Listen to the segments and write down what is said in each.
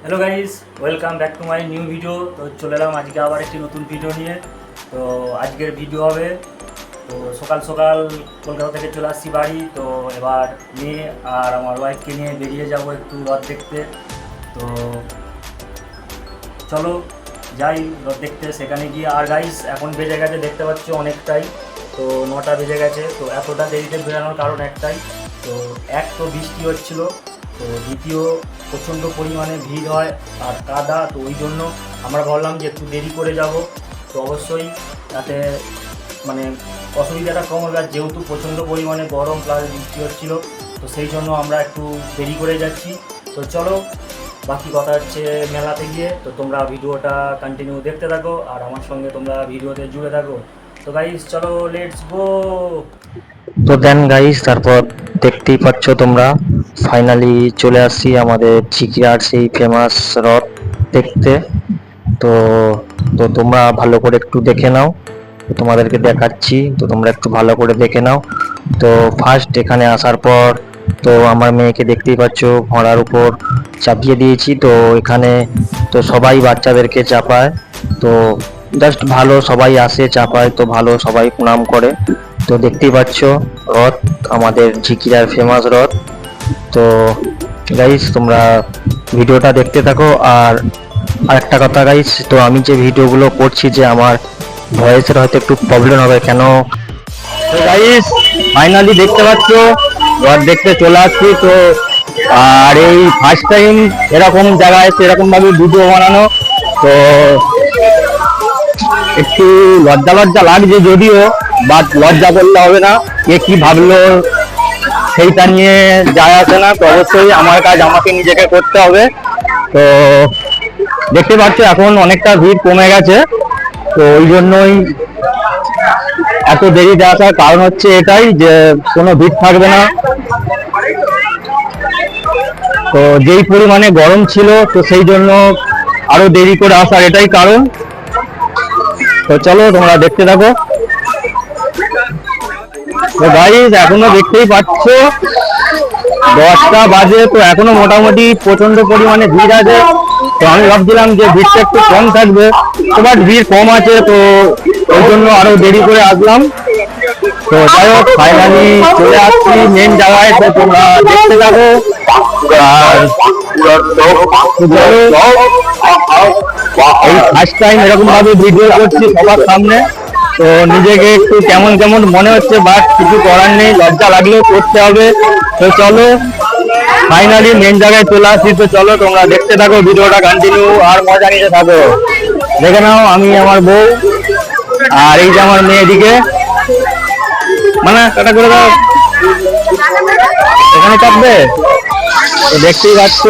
Hello guys, welcome back to my new video. তো চলে এলাম আজকে আবার একটি নতুন ভিডিও নিয়ে। তো আজকের ভিডিও হবে, তো সকাল সকাল কলকাতা থেকে চলে আসছি বাড়ি। তো এবার মেয়ে আর আমার ওয়াইফকে নিয়ে বেরিয়ে যাব একটু রথ দেখতে। তো চলো যাই রথ দেখতে। সেখানে গিয়ে আর গাইস এখন বেজে গেছে, দেখতে পাচ্ছ অনেকটাই, তো 9টা বেজে গেছে। তো এতটা দেরিতে বেরানোর কারণ একটাই, তো এক তো বৃষ্টি হচ্ছিলো, তো দ্বিতীয় প্রচণ্ড পরিমাণে ভিড় হয় আর কাদা। তো ওই জন্য আমরা ভাবলাম যে একটু দেরি করে যাব, তো অবশ্যই তাতে মানে অসুবিধাটা কম হবে। আর যেহেতু প্রচণ্ড পরিমাণে গরম প্লাস বৃষ্টি হচ্ছিলো, তো সেই জন্য আমরা একটু দেরি করে যাচ্ছি। তো চলো বাকি কথা হচ্ছে মেলাতে গিয়ে। তো তোমরা ভিডিওটা কন্টিনিউ দেখতে থাকো আর আমার সঙ্গে তোমরা ভিডিওতে জুড়ে থাকো। তো গাইস চলো, লেটস গো। তো দেন গাইস, তারপর দেখতেই পাচ্ছ তোমরা ফাইনালি চলে আসছি আমাদের চিকিয়ার সেই ফেমাস রথ দেখতে। তো তো তোমরা ভালো করে একটু দেখে নাও, তোমাদেরকে দেখাচ্ছি, তো তোমরা একটু ভালো করে দেখে নাও। তো ফার্স্ট এখানে আসার পর তো আমার মেয়েকে দেখতেই পাচ্ছ ঘোড়ার উপর চাপিয়ে দিয়েছি। তো এখানে তো সবাই বাচ্চাদেরকে চাপায়, তো জাস্ট ভালো, সবাই আসে চাপায়, তো ভালো সবাই প্রণাম করে। তো দেখতেই পাচ্ছ রথ, আমাদের ঝিকিরার ফেমাস রথ। তো গাইস তোমরা ভিডিওটা দেখতে থাকো। আর আরেকটা কথা গাইস, তো আমি যে ভিডিওগুলো করছি যে আমার ভয়েসের হয়তো একটু প্রবলেম হবে কেন। তো গাইস ফাইনালি দেখতে পাচ্ছ রথ দেখতে চলে আসছি। তো আর এই ফার্স্ট টাইম এরকম জায়গায় এরকম ভাবে ভিডিও বানানো, তো একটু লজ্জা লজ্জা লাগছে যদিও, বাট লজ্জা করলে হবে না, কে কি ভাবলো সেইটা নিয়ে যায় আসে না। তো অবশ্যই আমার কাজ আমাকে নিজেকে করতে হবে। তো দেখতে পাচ্ছ এখন অনেকটা ভিড় কমে গেছে, তো ওই জন্যই এত দেরিতে আসার কারণ হচ্ছে এটাই যে কোনো ভিড় থাকবে না। তো যেই পরিমাণে গরম ছিল, তো সেই জন্য আরো দেরি করে আসার এটাই কারণ। তো চলো তোমরা দেখতে থাকো। তো গাইস এখনো দেখতেই পাচ্ছ 10টা বাজে, তো এখনো মোটামুটি প্রচন্ড পরিমাণে ভিড় আছে। তো আমি ভাবছিলাম যে ভিড়টা একটু কম থাকবে, তো বাট ভিড় কম আছে, তো ওই জন্য আরো দেরি করে আসলাম। তো যাই হোক ফাইনালি চলে আসছি মেন জায়গায়, তো তোমরা দেখতে থাকো। আর এই ফার্স্ট টাইম এরকম ভাবে ভিডিও করছি সবার সামনে, তো নিজেকে একটু কেমন কেমন মনে হচ্ছে, বাট কিছু করার নেই, লজ্জা লাগলেও করতে হবে। তো চলো ফাইনালি মেন জায়গায় চলে আসছি। তো চলো তোমরা দেখতে থাকো ভিডিওটা কন্টিনিউ আর মজা নিতে থাকো। দেখে নাও আমি আমার বউ আর এই যে আমার মেয়ে এদিকে, মানে কাটা করে দাও, এখানে চাপবে। তো দেখতেই পাচ্ছ।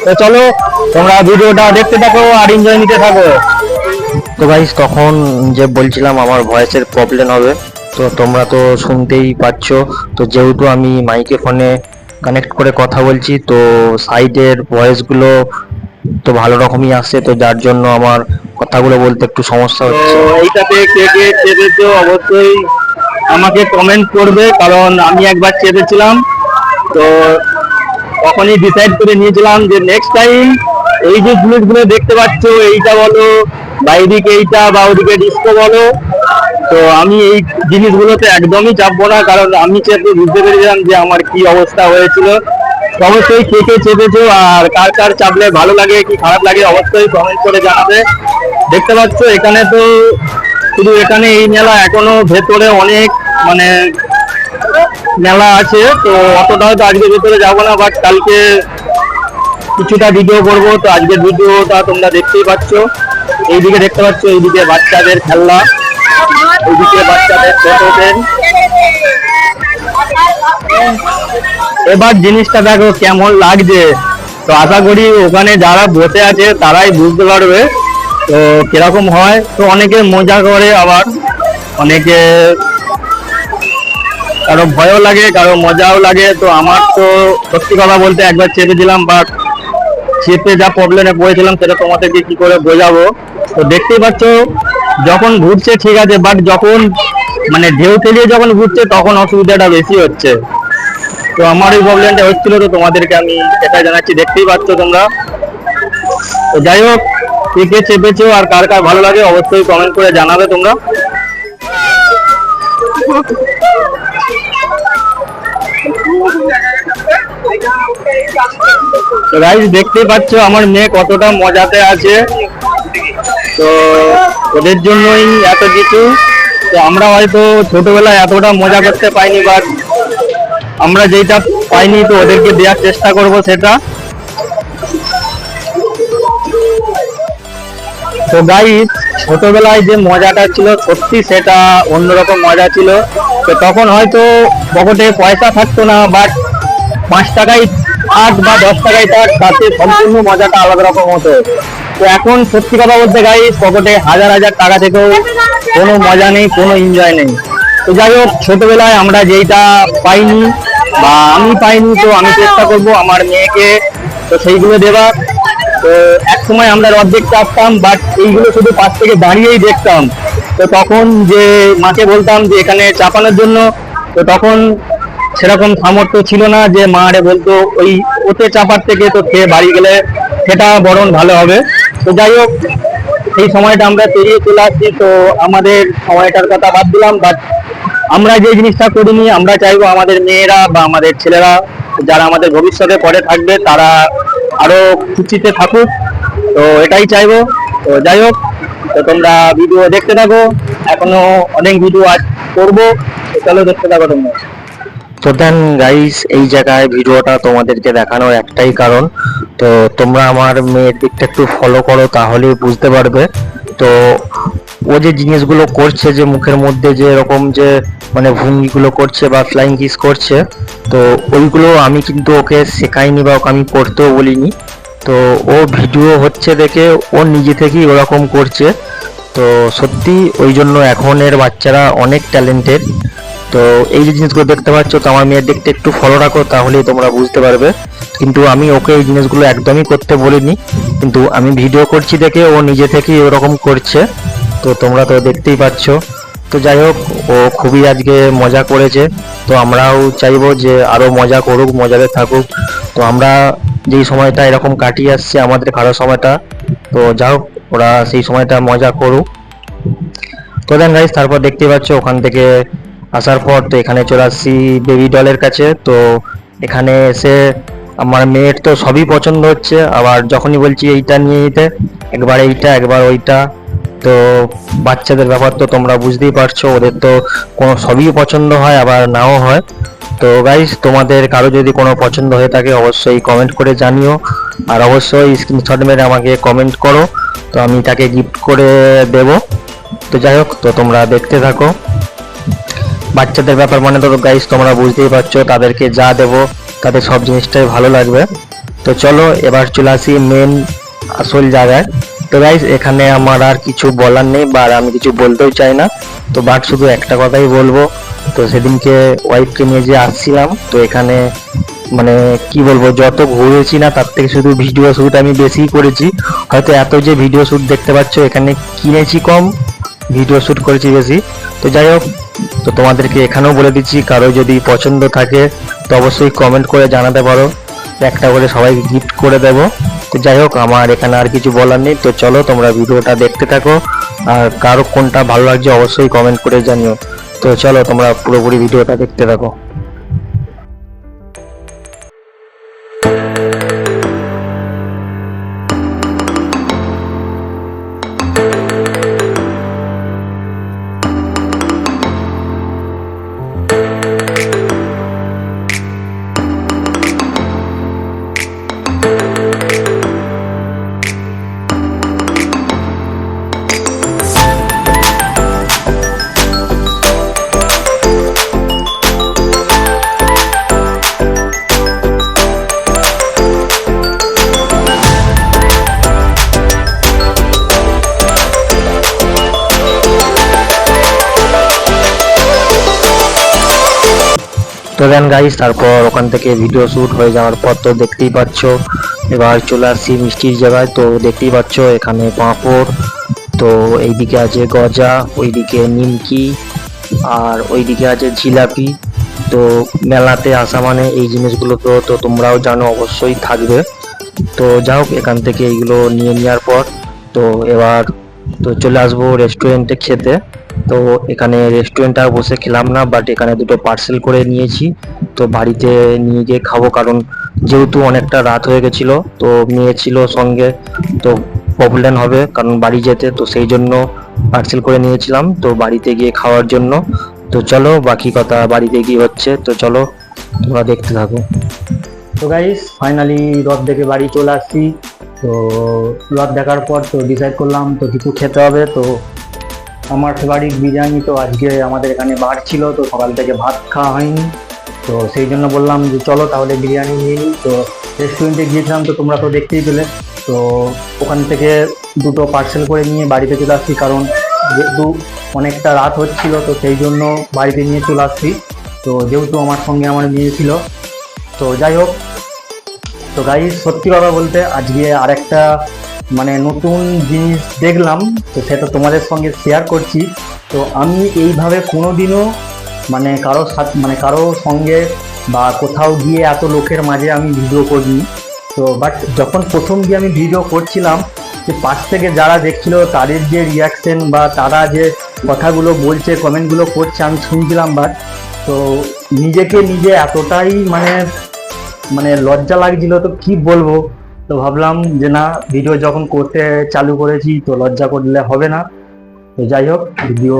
তো চলো তোমরা ভিডিওটা দেখতে থাকো আর এনজয় নিতে থাকো। তো গাইস তখন যে বলছিলাম আমার ভয়েসের প্রবলেম হবে, তো তোমরা তো শুনতেই পাচ্ছ। তো যেহেতু আমি মাইকে ফোনে কানেক্ট করে কথা বলছি, তো সাইডের ভয়েসগুলো তো ভালো রকমই আসছে, তো যার জন্য আমার কথাগুলো বলতে একটু সমস্যা হচ্ছে। এইটাতে কে কে চেপেছো অবশ্যই আমাকে কমেন্ট করবে, কারণ আমি একবার চেপেছিলাম, তো তখনই ডিসাইড করে নিয়েছিলাম যে নেক্সট টাইম এই যে জিনিসগুলো দেখতে পাচ্ছ, এইটা বলো বা এইদিকে এইটা বা ওদিকে ডিস্কো বলো, তো আমি এই জিনিসগুলোতে একদমই চাপবো না, কারণ আমি চেপে বুঝতে পেরেছিলাম যে আমার কি অবস্থা হয়েছিল। তো অবশ্যই কে কে চেপেছো আর কার কার চাপলে ভালো লাগে কি খারাপ লাগে অবশ্যই কমেন্ট করে জানাবে। দেখতে পাচ্ছ এখানে তো শুধু এখানে এই মেলা, এখনো ভেতরে অনেক মানে মেলা আছে, তো অতটা হয়তো আজকে ভেতরে যাবো না, বাট কালকে কিছুটা ভিডিও করবো। তো আজকের ভিডিওটা তোমরা দেখতেই পাচ্ছ, এইদিকে দেখতে পাচ্ছ, এইদিকে বাচ্চাদের খেলনা, এইদিকে বাচ্চাদের ছোটদের। এবার জিনিসটা দেখো কেমন লাগছে, তো আশা করি ওখানে যারা বসে আছে তারাই বুঝতে পারবে তো কিরকম হয়। তো অনেকে মজা করে, আবার অনেকে কারো ভয়ও লাগে, কারো মজাও লাগে। তো আমার তো সত্যি কথা বলতে একবার চেপে দিলাম, বাট চেপে যা প্রবলেমে পড়েছিলাম সেটা তোমাদেরকে কি করে বোঝাবো। তো দেখতেই পাচ্ছ যখন ঘুরছে ঠিক আছে, বাট যখন মানে ঢেউ খেলিয়ে যখন ঘুরছে তখন অসুবিধাটা বেশি হচ্ছে। তো আমার এই প্রবলেমটা হচ্ছিল, তো তোমাদেরকে আমি সেটা জানাচ্ছি, দেখতেই পাচ্ছ তোমরা। তো যাই হোক, কে কে চেপেছো আর কার কার ভালো লাগে অবশ্যই কমেন্ট করে জানাবে তোমরা। তো গাইস দেখতেই পাচ্ছ আমার মেয়ে কতটা মজাতে আছে, তো ওদের জন্যই এত কিছু। তো আমরা হয়তো ছোটবেলায় এতটা মজা করতে পাইনি, বাট আমরা যেটা পাইনি তো ওদেরকে দেওয়ার চেষ্টা করব সেটা। তো গাইস ছোটবেলায় যে মজাটা ছিল সত্যি সেটা অন্যরকম মজা ছিল। তো তখন হয়তো পকেটে পয়সা থাকতো না, বাট 5 টাকায় থাক বা 10 টাকায় থাক, তাতে সম্পূর্ণ মজাটা আলাদা রকম হতো। তো এখন সত্যি কথা বলতে গাইস পকেটে হাজার হাজার টাকা থেকেও কোনো মজা নেই, কোনো এনজয় নেই। তো যাই হোক, ছোটবেলায় আমরা যেইটা পাইনি বা আমি পাইনি, তো আমি চেষ্টা করব আমার মেয়েকে তো সেইগুলো দেবার। তো এক সময় আমরা রথ দেখতে আসতাম, বাট এইগুলো শুধু পাশ থেকে দাঁড়িয়েই দেখতাম। তো তখন যে মাকে বলতাম যে এখানে চাপানোর জন্য, তো তখন সেরকম সামর্থ্য ছিল না যে মা আরে বলতো ওই ওতে চাপার থেকে তো খেয়ে বাড়ি গেলে সেটা বরং ভালো হবে। তো যাই হোক, সেই সময়টা আমরা পেরিয়ে চলে আসছি। তো আমাদের সময়টার কথা বাদ দিলাম, বাট আমরা যে জিনিসটা করিনি, আমরা চাইবো আমাদের মেয়েরা বা আমাদের ছেলেরা যারা আমাদের ভবিষ্যতে পরে থাকবে তারা আরো খুশিতে থাকুক, তো এটাই চাইবো। তো যাই হোক, তো তোমরা ভিডিও দেখতে থাকো, এখনো অনেক ভিডিও আজ করবো, তো চলো দেখতে থাকো তোমরা। তো দেন গাইস এই জায়গায় ভিডিওটা তোমাদেরকে দেখানোর একটাই কারণ, তো তোমরা আমার মেয়ের দিকটা একটু ফলো করো তাহলেই বুঝতে পারবে। তো ও যে জিনিসগুলো করছে, যে মুখের মধ্যে যে এরকম যে মানে ভঙ্গিগুলো করছে বা ফ্লাইং কিস করছে, তো ওইগুলো আমি কিন্তু ওকে শেখাইনি বা ওকে আমি করতেও বলিনি। তো ও ভিডিও হচ্ছে দেখে ও নিজে থেকেই ওরকম করছে। তো সত্যি ওই জন্য এখনের বাচ্চারা অনেক ট্যালেন্টেড। তো এই যে জিনিসগুলো দেখতে পাচ্ছ, তো আমার মেয়ের দিকটা একটু ফলো রাখো তাহলেই তোমরা বুঝতে পারবে। কিন্তু আমি ওকে এই জিনিসগুলো একদমই করতে বলিনি, কিন্তু আমি ভিডিও করছি দেখে ও নিজে থেকেই ওরকম করছে। তো তোমরা তো দেখতেই পাচ্ছ। তো যাই হোক, ও খুবই আজকে মজা করেছে। তো আমরাও চাইবো যে আরো মজা করুক, মজাতে থাকুক। তো আমরা যেই সময়টা এরকম কাটিয়ে আসছে আমাদের খারাপ সময়টা, তো যাও ওরা সেই সময়টা মজা করুক। তো দেন গাইস তারপর দেখতেই পাচ্ছ ওখান থেকে আসার পর তো এখানে চলে আসছি বেবি ডলের কাছে। তো এখানে এসে আমার মেয়ের তো সবই পছন্দ হচ্ছে, আবার যখনই বলছি এইটা নিয়ে নিতে একবার এইটা একবার ওইটা। তো বাচ্চাদের ব্যাপার তো তোমরা বুঝতেই পারছো, ওদের তো কোনো সবই পছন্দ হয় আবার নাও হয়। তো গাইস তোমাদের কারো যদি কোনো পছন্দ হয়ে থাকে অবশ্যই কমেন্ট করে জানিও, আর অবশ্যই স্ক্রিনশট মেরে আমাকে কমেন্ট করো, তো আমি তাকে গিফট করে দেব। তো যাই হোক, তো তোমরা দেখতে থাকো। বাচ্চাদের ব্যাপার মানে তো গাইস তোমরা বুঝতেই পারছো, তাদেরকে যা দেবো তাদের সব জিনিসটাই ভালো লাগবে। তো চলো এবার চলে আসি মেন আসল জায়গায়। তো গাইস এখানে আমার আর কিছু বলার নেই বা আমি কিছু বলতেও চাই না, তো বাট শুধু একটা কথাই বলবো। তো সেদিনকে ওয়াইফকে নিয়ে যে আসছিলাম, তো এখানে মানে কি বলবো, যত ঘুরেছি না তার থেকে শুধু ভিডিও শুট আমি বেশি করেছি। হয়তো এত যে ভিডিও শুট দেখতে পাচ্ছ, এখানে কিনেছি কম, ভিডিও শুট করেছি বেশি। তো যাই হোক, তো তোমাদেরকে এখানেও বলে দিচ্ছি, কারো যদি পছন্দ থাকে তো অবশ্যই কমেন্ট করে জানাতে পারো, একটা করে সবাইকে গিফট করে দেব। তো যাই হোক, আমার এখানে আর কিছু বলার নেই। তো চলো তোমরা ভিডিওটা দেখতে থাকো, আর কারো কোনটা ভালো লাগছে অবশ্যই কমেন্ট করে জানিও। তো চলো তোমরা পুরোপুরি ভিডিওটা দেখতে থাকো। তো দেন গাইস তারপর ওখান থেকে ভিডিও শুট হয়ে যাওয়ার পর তো দেখতেই পাচ্ছ এবার চলে আসছি মিষ্টির জায়গায়। তো দেখতেই পাচ্ছ এখানে পাঁপড়, তো এইদিকে আছে গজা, ওইদিকে নিমকি, আর ওইদিকে আছে জিলাপি। তো মেলাতে আসা মানে এই জিনিসগুলো তো তো তোমরাও জানো অবশ্যই থাকবে। তো যাই হোক, এখান থেকে এইগুলো নিয়ে নেওয়ার পর তো এবার তো চলে আসবো রেস্টুরেন্টে খেতে। তো এখানে রেস্টুরেন্টে আর বসে খেলাম না, বাট এখানে দুটো পার্সেল করে নিয়েছি। তো বাড়িতে নিয়ে গিয়ে খাবো, কারণ যেহেতু অনেকটা রাত হয়ে গেছিল, তো মেয়ে ছিল সঙ্গে, তো প্রবলেম হবে কারণ বাড়ি যেতে, তো সেই জন্য পার্সেল করে নিয়েছিলাম তো বাড়িতে গিয়ে খাওয়ার জন্য। তো চলো বাকি কথা বাড়িতে গিয়ে হচ্ছে, তো চলো তোমরা দেখতে থাকো। তো গাইস ফাইনালি রথ দেখে বাড়ি চলে আসছি। তো রথ দেখার পর তো ডিসাইড করলাম তো কিছু খেতে হবে। তো আমার ফেভারিট বিরিয়ানি, তো আজকে আমাদের এখানে বার ছিল, তো সকাল থেকে ভাত খাওয়া হয়নি, তো সেই জন্য বললাম যে চলো তাহলে বিরিয়ানি নিয়ে নিই। তো রেস্টুরেন্টে গিয়েছিলাম, তো তোমরা তো দেখতেই পেলে। তো ওখান থেকে দুটো পার্সেল করে নিয়ে বাড়িতে চলে আসছি, কারণ যেহেতু অনেকটা রাত হচ্ছিল, তো সেই জন্য বাড়িতে নিয়ে চলে আসছি। তো যেহেতু আমার সঙ্গে আমার মেয়ে ছিল, তো যাই হোক। তো গাইস সত্যি কথা বলতে আজকে আরেকটা মানে নতুন জিনিস দেখলাম, তো সেটা তোমাদের সঙ্গে শেয়ার করছি। তো আমি এইভাবে কোনোদিনও মানে কারো সঙ্গে বা কোথাও গিয়ে এত লোকের মাঝে আমি ভিডিও করিনি। তো বাট যখন প্রথম গিয়ে আমি ভিডিও করছিলাম, যে পাশ থেকে যারা দেখছিল তাদের যে রিয়াকশন বা তারা যে কথাগুলো বলছে, কমেন্টগুলো করছে আমি শুনছিলাম। বাট তো নিজেকে নিজে এতটাই মানে মানে লজ্জা লাগছিল, তো কি বলবো। তো ভাবলাম যে না, ভিডিও যখন করতে চালু করেছি তো লজ্জা করলে হবে না। তো যাই হোক, ভিডিও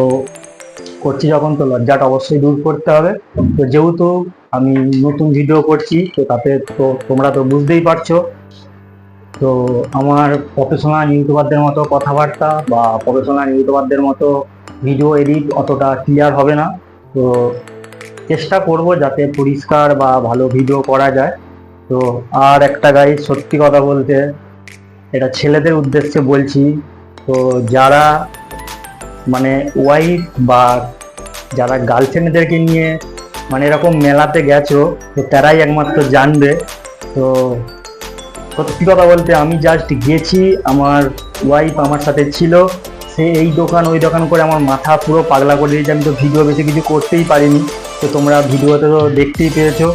করছি যখন তো লজ্জাটা অবশ্যই দূর করতে হবে। তো যেহেতু আমি নতুন ভিডিও করছি, তো তাতে তো তোমরা তো বুঝতেই পারছো। তো আমার প্রফেশনাল ইউটিউবারদের মতো কথাবার্তা বা প্রফেশনাল ইউটিউবারদের মতো ভিডিও এডিট অতটা ক্লিয়ার হবে না। তো চেষ্টা করব যাতে পরিষ্কার বা ভালো ভিডিও করা যায়। তো আর একটা গাইজ সত্যি কথা বলতে এটা ছেলেদের উদ্দেশ্যে বলছি, তো যারা মানে ওয়াইফ বা যারা গার্লফ্রেন্ডদেরকে নিয়ে মানে এরকম মেলাতে গেছো, তো তারাই একমাত্র জানবে। তো সত্যি কথা বলতে আমি জাস্ট গেছি, আমার ওয়াইফ আমার সাথে ছিল, সে এই দোকান ওই দোকান করে আমার মাথা পুরো পাগলা করে দিয়েছে। আমি তো ভিডিও বেশি কিছু করতেই পারিনি। তো তোমরা ভিডিওতে তো দেখতেই পেয়েছো,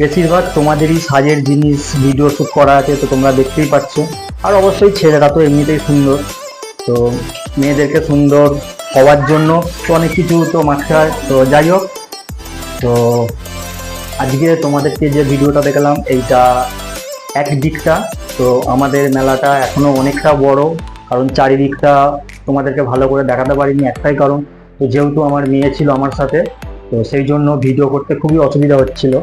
বেশিরভাগ তোমাদেরই সাজের জিনিস ভিডিও শ্যুট করা আছে, তো তোমরা দেখতেই পাচ্ছ। আর অবশ্যই ছেলেরা তো এমনিতেই সুন্দর, তো মেয়েদেরকে সুন্দর হওয়ার জন্য তো অনেক কিছু তো মাথায় হয়। তো যাই হোক, তো আজকে তোমাদেরকে যে ভিডিওটা দেখালাম এইটা এক দিকটা। তো আমাদের মেলাটা এখনো অনেকটা বড়, কারণ চারিদিকটা তোমাদেরকে ভালো করে দেখাতে পারিনি একটাই কারণ, তো যেহেতু আমার মেয়ে ছিল আমার সাথে, তো সেই জন্য ভিডিও করতে খুবই অসুবিধা হচ্ছিল।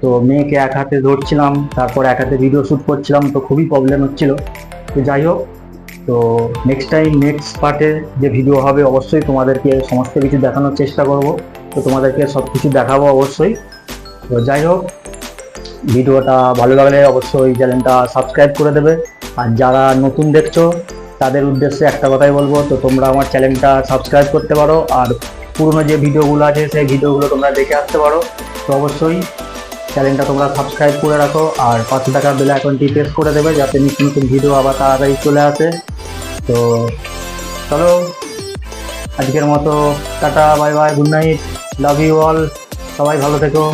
তো মেয়েকে এক হাতে ধরছিলাম, তারপর এক হাতে ভিডিও শ্যুট করছিলাম, তো খুবই প্রবলেম হচ্ছিল। তো যাই হোক, তো নেক্সট টাইম নেক্সট পার্টে যে ভিডিও হবে অবশ্যই তোমাদেরকে সমস্ত কিছু দেখানোর চেষ্টা করব। তো তোমাদেরকে সব কিছু দেখাবো অবশ্যই। তো যাই হোক, ভিডিওটা ভালো লাগলে অবশ্যই চ্যানেলটা সাবস্ক্রাইব করে দেবে। আর যারা নতুন দেখছো তাদের উদ্দেশ্যে একটা কথাই বলবো, তো তোমরা আমার চ্যানেলটা সাবস্ক্রাইব করতে পারো, আর পুরনো যে ভিডিওগুলো আছে সেই ভিডিওগুলো তোমরা দেখে আসতে পারো। তো অবশ্যই চ্যানেলটা তোমরা সাবস্ক্রাইব করে রাখো, আর 5 টাকা বেল আইকনটি প্রেস করে দেবে যাতে নিত্য নতুন ভিডিও আবার তাড়াতাড়ি চলে আসে। তো চলো আজকের মতো tata, bye bye, good night, love you all, সবাই ভালো থেকো।